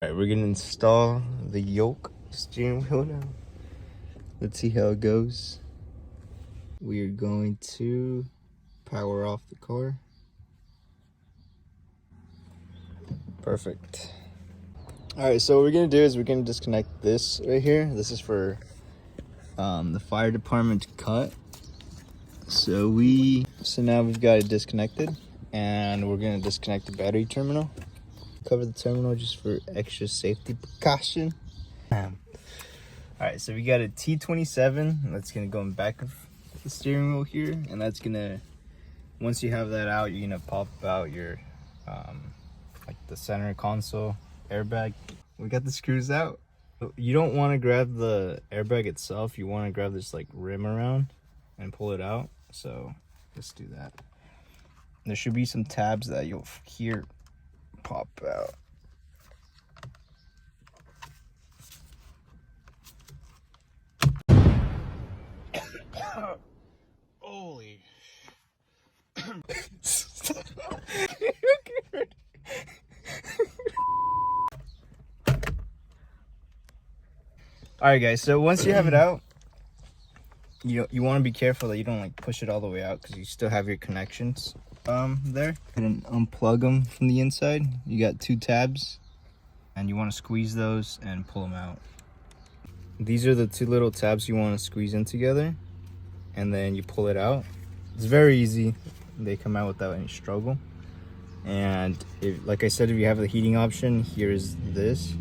Alright, we're gonna install the yoke steering wheel now. Let's see how it goes. We are going to power off the car. Perfect. Alright, so what we're gonna do is we're gonna disconnect this right here. This is for the fire department to cut. So now we've got it disconnected, and we're gonna disconnect the battery terminal. Cover the terminal just for extra safety precaution. Alright, so we got a T27 that's gonna go in back of the steering wheel here, and that's gonna, once you have that out, you're gonna pop out your like the center console airbag. We got the screws out. You don't want to grab the airbag itself, you want to grab this like rim around and pull it out. So let's do that. There should be some tabs that you'll hear pop out. Holy. Alright guys, so once you have it out, you want to be careful that you don't like push it all the way out, because you still have your connections there. And unplug them from the inside. You got two tabs, and you want to squeeze those and pull them out. These are the two little tabs you want to squeeze in together, and then you pull it out. It's very easy. They come out without any struggle. And like I said, if you have the heating option, here's this.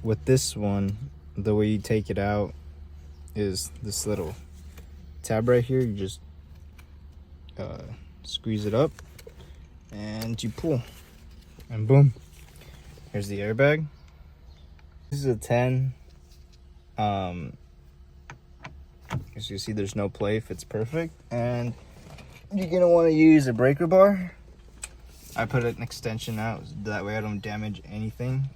With this one, the way you take it out is this little tab right here. You just squeeze it up and you pull, and boom, here's the airbag. This is a 10. As you see, there's no play, fits perfect. And you're gonna want to use a breaker bar. I put an extension out, that way I don't damage anything,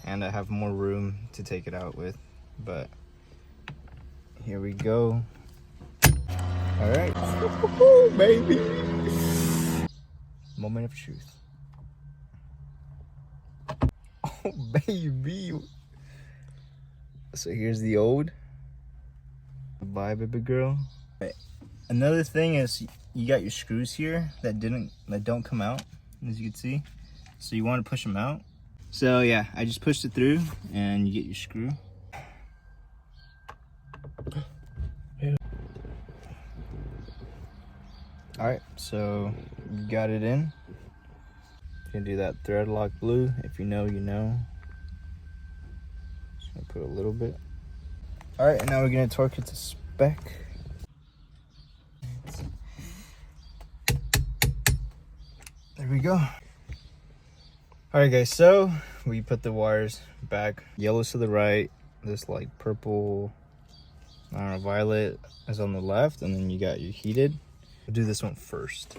and I have more room to take it out with. But here we go. All right, baby. Moment of truth. Oh, baby. So here's the old. Bye, baby girl. Another thing is you got your screws here that don't come out, as you can see. So you want to push them out. So yeah, I just pushed it through, and you get your screw. Alright, so you got it in. You can do that thread lock blue. If you know, you know. Just gonna put a little bit. Alright, and now we're gonna torque it to spec. There we go. Alright guys, so we put the wires back. Yellow's to the right, this like purple, I don't know, violet is on the left, and then you got your heated. We'll do this one first.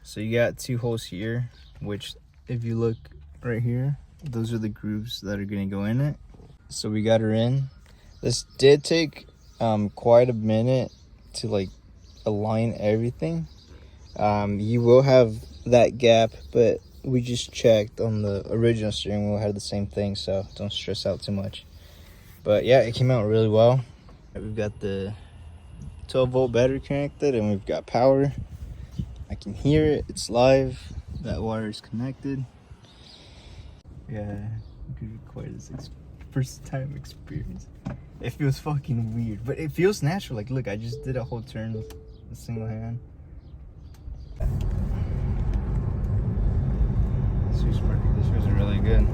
So you got two holes here, which if you look right here, those are the grooves that are gonna go in it. So we got her in. This did take quite a minute to like align everything. You will have that gap, but we just checked on the original steering wheel, had the same thing, so don't stress out too much. But yeah, it came out really well. We've got the 12-volt battery connected, and we've got power. I can hear it, it's live. That wire is connected. Yeah, you could record this first time experience. It feels fucking weird, but it feels natural. Like, look, I just did a whole turn with a single hand. This was really good.